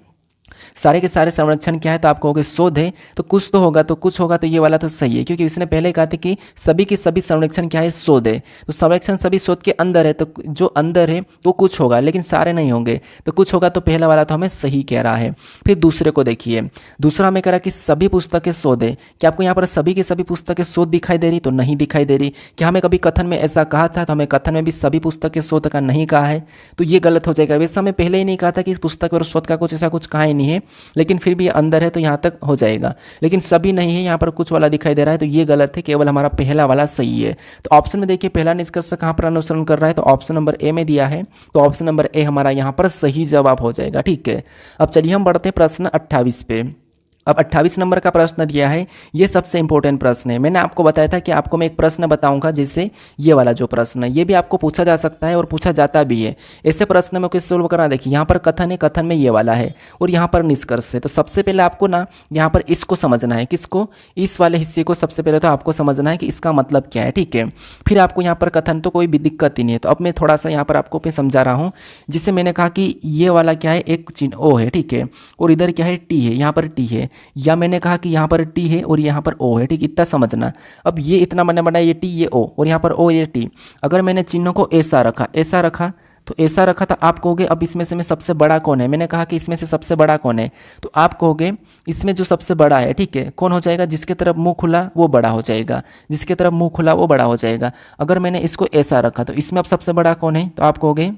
सारे के सारे संरक्षण क्या है, तो आप कहोगे शोध है, तो कुछ तो होगा, तो कुछ होगा, तो ये वाला तो सही है, क्योंकि इसने पहले कहा था कि सभी के सभी संरक्षण क्या है, शोध है। तो संरक्षण सभी शोध के अंदर है, तो जो अंदर है वो कुछ होगा, लेकिन सारे नहीं होंगे, तो कुछ होगा, तो पहला वाला तो हमें सही कह रहा है। फिर दूसरे को देखिए, दूसरा हमें कह रहा है कि सभी पुस्तकें शोध है। क्या आपको यहाँ पर सभी के सभी पुस्तकें शोध दिखाई दे रही, तो नहीं दिखाई दे रही। क्या हमें कभी कथन में ऐसा कहा था, तो हमें कथन में भी सभी पुस्तकें शोध का नहीं कहा है, तो ये गलत हो जाएगा। वैसे हमें पहले ही नहीं कहा था कि पुस्तक और शोध का कुछ ऐसा कुछ कहा ही नहीं है, लेकिन फिर भी अंदर है तो यहाँ तक हो जाएगा, लेकिन सभी नहीं है, यहाँ पर कुछ वाला दिखाई दे रहा है, तो ये गलत है, केवल हमारा पहला वाला सही है। तो ऑप्शन में देखिए पहला निष्कर्ष कहाँ पर अनुसरण कर रहा है, तो ऑप्शन नंबर ए में दिया है, तो ऑप्शन नंबर ए हमारा यहाँ पर सही जवाब हो जाएगा, ठीक है। अब चलिए हम बढ़ते हैं प्रश्न 28 पे। अब 28 नंबर का प्रश्न दिया है, ये सबसे इंपॉर्टेंट प्रश्न है। मैंने आपको बताया था कि आपको मैं एक प्रश्न बताऊंगा, जिससे ये वाला जो प्रश्न है ये भी आपको पूछा जा सकता है और पूछा जाता भी है। ऐसे प्रश्न में कैसे सोल्व करना, देखिए यहाँ पर कथन है, कथन में ये वाला है, और यहाँ पर निष्कर्ष है। तो सबसे पहले आपको ना यहाँ पर इसको समझना है, किसको, इस वाले हिस्से को सबसे पहले तो आपको समझना है कि इसका मतलब क्या है, ठीक है। फिर आपको यहाँ पर कथन तो कोई भी दिक्कत ही नहीं है। तो अब मैं थोड़ा सा यहाँ पर आपको मैं समझा रहा हूँ, जिससे मैंने कहा कि ये वाला क्या है, एक चिन्ह ओ है, ठीक है, और इधर क्या है, टी है, यहाँ पर टी है, या मैंने कहा कि यहाँ पर टी है और यहाँ पर ओ है, ठीक, इतना समझना। अब ये इतना मैंने बनाया, ये टी ये ओ, और यहाँ पर ओ ये टी। अगर मैंने चिन्हों को ऐसा रखा, ऐसा रखा, तो ऐसा रखा, तो आप कहोगे अब इसमें से में सबसे बड़ा कौन है। मैंने कहा कि इसमें से सबसे बड़ा कौन है, तो आप कहोगे इसमें जो सबसे बड़ा है, ठीक है, कौन हो जाएगा, जिसके तरफ मुंह खुला वो बड़ा हो जाएगा, जिसके तरफ मुंह खुला वो बड़ा हो जाएगा। अगर मैंने इसको ऐसा रखा, तो इसमें अब सबसे बड़ा कौन है, तो आप कहोगे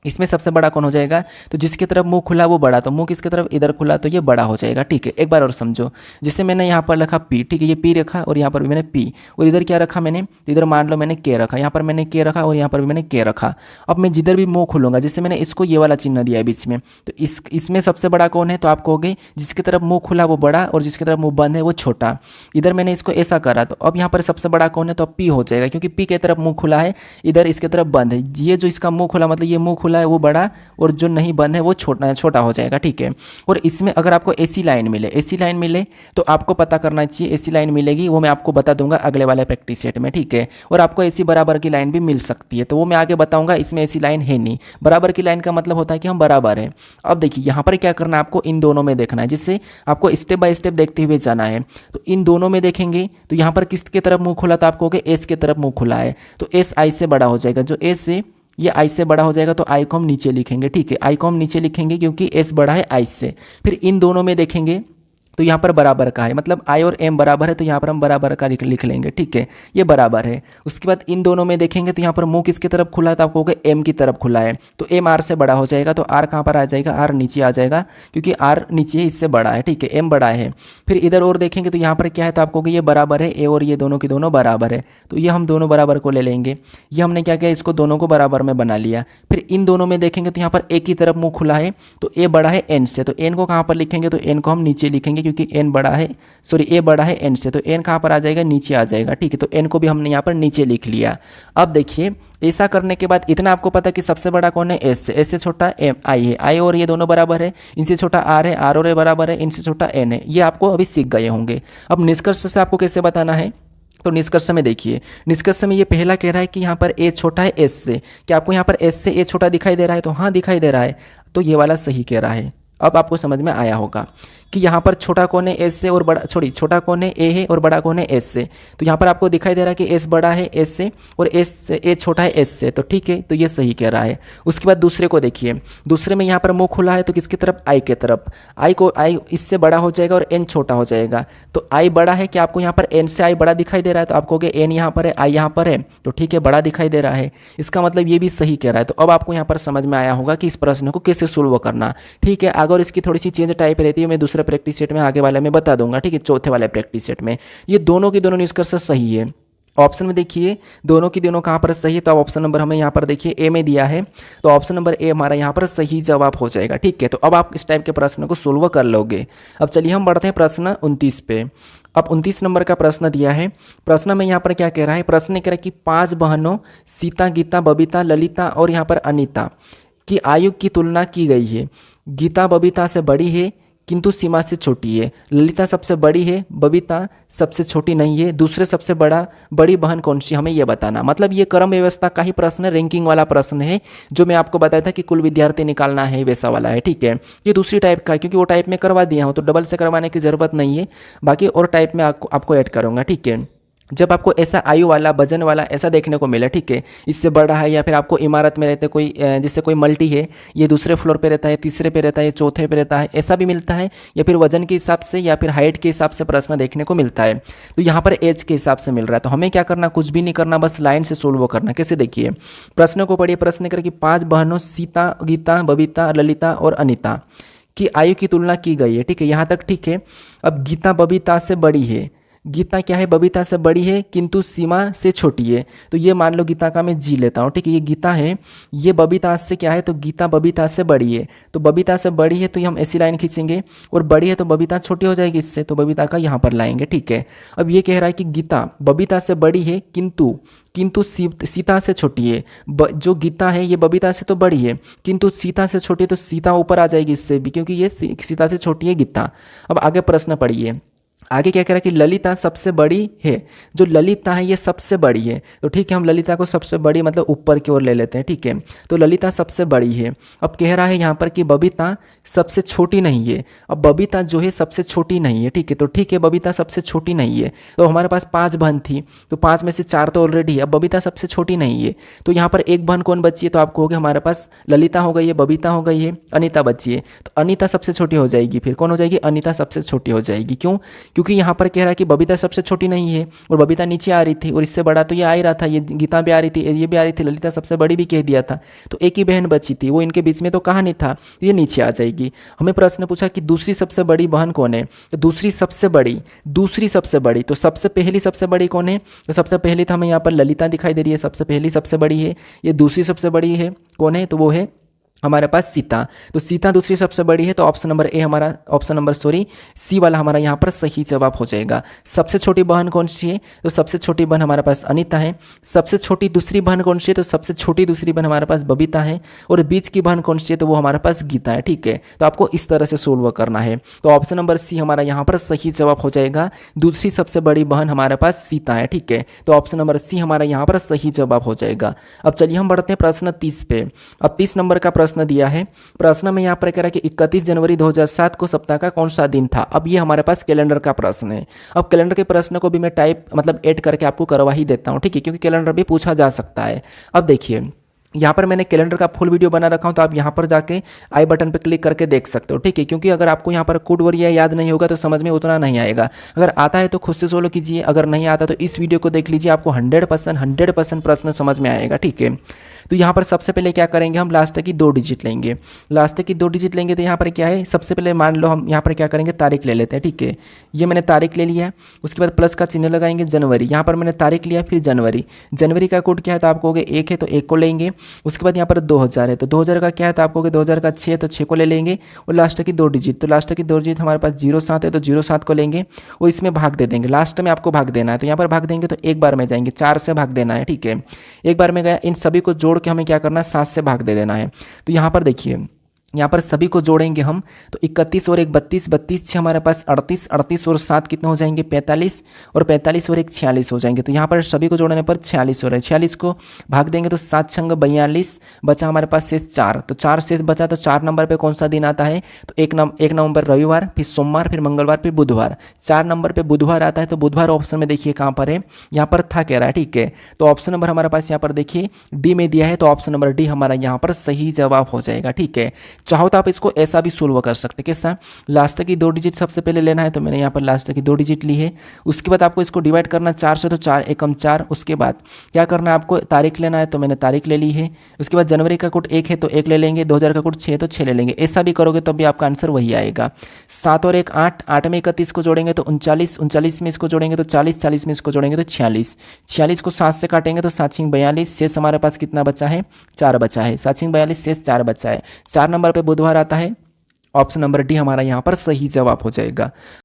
इसमें सबसे बड़ा कौन हो जाएगा? तो जिसकी तरफ मुंह खुला वो बड़ा, तो मुंह किसकी तरफ? इधर खुला, तो ये बड़ा हो जाएगा। ठीक है, एक बार और समझो। जिससे मैंने यहाँ पर रखा पी, ठीक है, ये पी रखा और यहाँ पर भी मैंने पी, और इधर क्या रखा मैंने? तो इधर मान लो मैंने के रखा, यहाँ पर मैंने के रखा और यहाँ पर भी मैंने के रखा। अब मैं जिधर भी मुंह खोलूंगा, जिससे मैंने इसको ये वाला चिन्ह दिया है बीच में, तो इसमें सबसे बड़ा कौन है? तो आप कहोगे जिसकी तरफ मुंह खुला वो बड़ा और जिसकी तरफ मुंह बंद है वो छोटा। इधर मैंने इसको ऐसा करा, तो अब यहाँ पर सबसे बड़ा कौन है? तो अब पी हो जाएगा, क्योंकि पी की तरफ मुंह खुला है, इधर इसके तरफ बंद है। ये जो इसका मुंह खुला मतलब ये मुंह खुला है वो बड़ा, और जो नहीं बंद है वो छोटा हो जाएगा। ठीक है, और इसमें अगर आपको ऐसी लाइन मिले तो आपको पता करना चाहिए। ऐसी लाइन मिलेगी वो मैं आपको बता दूंगा अगले वाले प्रैक्टिस सेट में। ठीक है, और आपको ऐसी बराबर की लाइन भी मिल सकती है, तो वो मैं आगे बताऊंगा। इसमें ऐसी लाइन है नहीं। बराबर की लाइन का मतलब होता है कि हम बराबर हैं। अब देखिए यहाँ पर क्या करना है, आपको इन दोनों में देखना है, जिससे आपको स्टेप बाय स्टेप देखते हुए जाना है। तो इन दोनों में देखेंगे तो यहाँ पर किसकी तरफ मुंह खुला? तो आपको एस की तरफ मुंह खुला है, तो एस आई से बड़ा हो जाएगा। जो एस से ये आई से बड़ा हो जाएगा तो आई को हम नीचे लिखेंगे। ठीक है, आई को हम नीचे लिखेंगे क्योंकि एस बड़ा है आई से। फिर इन दोनों में देखेंगे तो यहाँ पर बराबर का है, मतलब आई और एम बराबर है, तो यहाँ पर हम बराबर का लिख लेंगे। ठीक है, ये बराबर है। उसके बाद इन दोनों में देखेंगे तो यहाँ पर मुंह किसकी तरफ खुला है? तो आपको कहोगे एम की तरफ खुला है, तो एम आर से बड़ा हो जाएगा। तो आर कहाँ पर आ जाएगा? आर नीचे आ जाएगा, क्योंकि आर नीचे इससे बड़ा है। ठीक है, एम बड़ा है। फिर इधर और देखेंगे तो यहाँ पर क्या है? तो आपको ये बराबर है, ए और ये दोनों की दोनों बराबर है, तो ये हम दोनों बराबर को ले लेंगे। ये हमने क्या किया? इसको दोनों को बराबर में बना लिया। फिर इन दोनों में देखेंगे तो यहाँ पर ए की तरफ मुंह खुला है, तो ए बड़ा है एन से, तो एन को कहाँ पर लिखेंगे? तो एन को हम नीचे लिखेंगे, क्योंकि एन बड़ा है, ए बड़ा है एन से, तो एन कहाँ पर आ जाएगा? नीचे आ जाएगा। ठीक है, तो एन को भी हमने यहाँ पर नीचे लिख लिया। अब देखिए ऐसा करने के बाद इतना आपको पता कि सबसे बड़ा कौन है? एस से छोटा एम आई है, आई और ये दोनों बराबर है, इनसे छोटा आर है, आर और ए बराबर है, इनसे छोटा एन है। ये आपको अभी सीख गए होंगे। अब निष्कर्ष से आपको कैसे बताना है? तो निष्कर्ष में देखिए, निष्कर्ष में ये पहला कह रहा है कि यहाँ पर ए छोटा है एस से। क्या आपको यहाँ पर एस से ए छोटा दिखाई दे रहा है? तो हाँ दिखाई दे रहा है, तो ये वाला सही कह रहा है। अब आपको समझ में आया होगा कि यहाँ पर छोटा कौन है? एस से, और बड़ा छोटा कौन है? ए है, और बड़ा कौन है? एस से। तो यहाँ पर आपको दिखाई दे रहा है कि एस बड़ा है एस से और ए छोटा है एस से, तो ठीक है, तो ये सही कह रहा है। उसके बाद दूसरे को देखिए, दूसरे में यहाँ पर मुंह खुला है, तो किसकी तरफ? आई के तरफ। आई इससे बड़ा हो जाएगा और एन छोटा हो जाएगा, तो आई बड़ा है। कि आपको यहाँ पर एन से आई बड़ा दिखाई दे रहा है? तो आपको एन यहाँ पर है, आई यहाँ पर है, तो ठीक है, बड़ा दिखाई दे रहा है। इसका मतलब ये भी सही कह रहा है। तो अब आपको यहाँ पर समझ में आया होगा कि इस प्रश्न को कैसे सोल्व करना। ठीक है, अगर इसकी थोड़ी सी चेंज टाइप रहती है मैं दूसरे प्रैक्टिस सेट में आगे वाले में बता दूंगा। ठीक है, चौथे वाले प्रैक्टिस सेट में ये दोनों की दोनों निष्कर्ष सही है। ऑप्शन में देखिए दोनों की दोनों कहाँ पर सही है, तो अब ऑप्शन नंबर हमें यहाँ पर देखिए ए में दिया है, तो ऑप्शन नंबर ए हमारा यहाँ पर सही जवाब हो जाएगा। ठीक है, तो अब आप इस टाइप के प्रश्न को सोल्व कर लोगे। अब चलिए हम बढ़ते हैं प्रश्न 29 पे। अब 29 नंबर का प्रश्न दिया है। प्रश्न में यहाँ पर क्या कह रहा है? प्रश्न कह रहा है कि 5 बहनों सीता, गीता, बबीता, ललिता और यहाँ पर अनीता की आयु की तुलना की गई है। गीता बबीता से बड़ी है किंतु सीमा से छोटी है। ललिता सबसे बड़ी है, बबीता सबसे छोटी नहीं है। दूसरे सबसे बड़ी बहन कौन सी, हमें यह बताना। मतलब ये क्रम व्यवस्था का ही प्रश्न, रैंकिंग वाला प्रश्न है, जो मैं आपको बताया था कि कुल विद्यार्थी निकालना है वैसा वाला है। ठीक है, ये दूसरी टाइप का है, क्योंकि वो टाइप में करवा दिया हूँ तो डबल से करवाने की ज़रूरत नहीं है। बाकी और टाइप में आपको ऐड करूँगा। ठीक है, जब आपको ऐसा आयु वाला, वजन वाला ऐसा देखने को मिले, ठीक है, इससे बड़ा है, या फिर आपको इमारत में रहते कोई जिससे कोई मल्टी है, ये दूसरे फ्लोर पे रहता है, तीसरे पे रहता है, चौथे पे रहता है, ऐसा भी मिलता है, या फिर वजन के हिसाब से या फिर हाइट के हिसाब से प्रश्न देखने को मिलता है। तो यहाँ पर एज के हिसाब से मिल रहा है, तो हमें क्या करना? कुछ भी नहीं करना, बस लाइन से सोल्व करना। कैसे? देखिए प्रश्न को पढ़िए। प्रश्न कर कि 5 बहनों सीता, गीता, बबीता, ललिता और अनीता की आयु की तुलना की गई है। ठीक है, यहाँ तक ठीक है। अब गीता बबीता से बड़ी है, गीता क्या है? बबीता से बड़ी है किंतु सीमा से छोटी है। तो ये मान लो गीता का मैं जी लेता हूँ। ठीक है, ये गीता है, ये बबीता से क्या है? तो गीता बबीता से बड़ी है, तो बबीता से बड़ी है तो ये हम ऐसी लाइन खींचेंगे, और बड़ी है तो बबीता छोटी हो जाएगी इससे, तो बबीता का यहाँ पर लाएंगे। ठीक है, अब ये कह रहा है कि गीता बबीता से बड़ी है किंतु सीता से छोटी है। जो गीता है ये बबीता से तो बड़ी है किंतु सीता से छोटी है, तो सीता ऊपर आ जाएगी इससे भी, क्योंकि ये सीता से छोटी है गीता। अब आगे प्रश्न पढ़िए। आगे क्या कह रहा है कि ललिता सबसे बड़ी है। जो ललिता है ये सबसे बड़ी है, तो ठीक है, हम ललिता को सबसे बड़ी मतलब ऊपर की ओर ले लेते हैं। ठीक है, तो ललिता सबसे बड़ी है। अब कह रहा है यहाँ पर कि बबीता सबसे छोटी नहीं है। अब बबीता जो है सबसे छोटी नहीं है। ठीक है, तो ठीक है, बबीता सबसे छोटी नहीं है। तो हमारे पास 5 बहन थी, तो 5 में से 4 तो ऑलरेडी है। अब बबीता सबसे छोटी नहीं है, तो यहाँ पर एक बहन कौन बची है? तो आपको हो गया हमारे पास ललिता हो गई है, बबीता हो गई है, अनीता बची है। तो अनीता सबसे छोटी हो जाएगी। फिर कौन हो जाएगी? अनीता सबसे छोटी हो जाएगी। क्यों? क्योंकि यहाँ पर कह रहा है कि बबीता सबसे छोटी नहीं है और बबीता नीचे आ रही थी और इससे बड़ा तो ये आ ही रहा था, ये गीता भी आ रही थी, ये भी आ रही थी, ललिता सबसे बड़ी भी कह दिया था, तो एक ही बहन बची थी, वो इनके बीच में तो कहाँ नहीं था, तो ये नीचे आ जाएगी। हमें प्रश्न पूछा कि दूसरी सबसे बड़ी बहन कौन है, तो दूसरी सबसे बड़ी तो सबसे पहली सबसे बड़ी कौन है, तो सबसे पहली तो हमें यहाँ पर ललिता दिखाई दे रही है, सबसे पहली सबसे बड़ी है। ये दूसरी सबसे बड़ी है कौन है, तो वो है हमारे पास सीता। तो सीता दूसरी सबसे बड़ी है, तो ऑप्शन नंबर ए हमारा, ऑप्शन नंबर सॉरी सी वाला हमारा यहाँ पर सही जवाब हो जाएगा। सबसे छोटी बहन कौन सी है, तो सबसे छोटी बहन हमारे पास अनीता है। सबसे छोटी दूसरी बहन कौन सी है, तो सबसे छोटी दूसरी बहन हमारे पास बबीता है। और बीच की बहन कौन सी है, तो वो हमारे पास गीता है। ठीक है, तो आपको इस तरह से सोल्व करना है। तो ऑप्शन नंबर सी हमारा यहाँ पर सही जवाब हो जाएगा। दूसरी सबसे बड़ी बहन हमारे पास सीता है। ठीक है, तो ऑप्शन नंबर सी हमारा यहाँ पर सही जवाब हो जाएगा। अब चलिए हम बढ़ते हैं प्रश्न 30 पे। अब 30 नंबर का प्रश्न दिया है। प्रश्न में यहाँ पर कह रहा है कि 31 जनवरी 2007 को सप्ताह का कौन सा दिन था। अब ये हमारे पास कैलेंडर का प्रश्न है। अब कैलेंडर के प्रश्न को भी मैं टाइप मतलब ऐड करके आपको करवा ही देता हूँ। ठीक है, क्योंकि कैलेंडर भी पूछा जा सकता है। अब देखिए यहाँ पर मैंने कैलेंडर का फुल वीडियो बना रखा हूँ, तो आप यहाँ पर जाके आई बटन पर क्लिक करके देख सकते हो। ठीक है, क्योंकि अगर आपको यहाँ पर कोड वर्ड याद नहीं होगा तो समझ में उतना नहीं आएगा। अगर आता है तो खुद से सोल्व कीजिए, अगर नहीं आता तो इस वीडियो को देख लीजिए, आपको 100% प्रश्न समझ में आएगा। ठीक है, तो यहाँ पर सबसे पहले क्या करेंगे, हम लास्ट की 2 डिजिट लेंगे। लास्ट की 2 डिजिट लेंगे तो यहाँ पर क्या है, सबसे पहले मान लो हम यहाँ पर क्या करेंगे, तारीख ले लेते हैं। ठीक है, ये मैंने तारीख ले लिया है। उसके बाद प्लस का चिन्ह लगाएंगे, जनवरी। यहाँ पर मैंने तारीख लिया, फिर जनवरी। जनवरी का कोड क्या है, तो आप कहोगे 1 है तो 1 को लेंगे। उसके बाद यहाँ पर 2000 है, तो 2000 का क्या है, तो आप कहोगे 2000 का 6 है तो 6 को ले लेंगे। और लास्ट की 2 डिजिट, तो लास्ट की 2 डिजिट हमारे पास 07 है तो 07 को लेंगे और इसमें भाग दे देंगे। लास्ट में आपको भाग देना है, तो यहाँ पर भाग देंगे तो एक बार में जाएंगे, 4 से भाग देना है। ठीक है, एक बार में गया, इन सभी को जोड़ के हमें क्या करना है, 7 से भाग दे देना है। तो यहाँ पर देखिए, यहाँ पर सभी को जोड़ेंगे हम, तो 31 और 1 32, 32 से हमारे पास 38, 38 और 7 कितने हो जाएंगे, 45, और 45 और 1 46 हो जाएंगे। तो यहाँ पर सभी को जोड़ने पर 46 हो रहा है। 46 को भाग देंगे तो 7 छंग 42, बचा हमारे पास शेष 4। तो 4 शेष बचा, तो 4 नंबर पे कौन सा दिन आता है, तो 1 नवंबर रविवार, फिर सोमवार, फिर मंगलवार, फिर बुधवार। 4 नंबर पर बुधवार आता है, तो बुधवार ऑप्शन में देखिए कहाँ पर है, यहाँ पर था कह रहा है। ठीक है, तो ऑप्शन नंबर हमारे पास यहाँ पर देखिए डी में दिया है, तो ऑप्शन नंबर डी हमारा यहाँ पर सही जवाब हो जाएगा। ठीक है, चाहो तो आप इसको ऐसा भी सोल्व कर सकते हैं। कैसा, लास्ट की 2 डिजिट सबसे पहले लेना है, तो मैंने यहाँ पर लास्ट की 2 डिजिट ली है। उसके बाद आपको इसको डिवाइड करना 4 से, तो 4 एकम 4। उसके बाद क्या करना है, आपको तारीख लेना है, तो मैंने तारीख ले ली है। उसके बाद जनवरी का कोड 1 है तो 1 ले लेंगे, 2000 का कोड 6 है तो 6 ले लेंगे। ऐसा भी करोगे तब भी आपका आंसर वही आएगा। 7 और 1 8, 8 में 31 को जोड़ेंगे तो 39, 39 में इसको जोड़ेंगे तो 40, 40 में इसको जोड़ेंगे तो 46, 46 को 7 से काटेंगे तो 7 छिंग 42, शेष हमारे पास कितना बचा है, 4 बचा है। 7 छिंग 42 शेष 4 बचा है। 4 नंबर पर बुधवार आता है, ऑप्शन नंबर डी हमारा यहाँ पर सही जवाब हो जाएगा।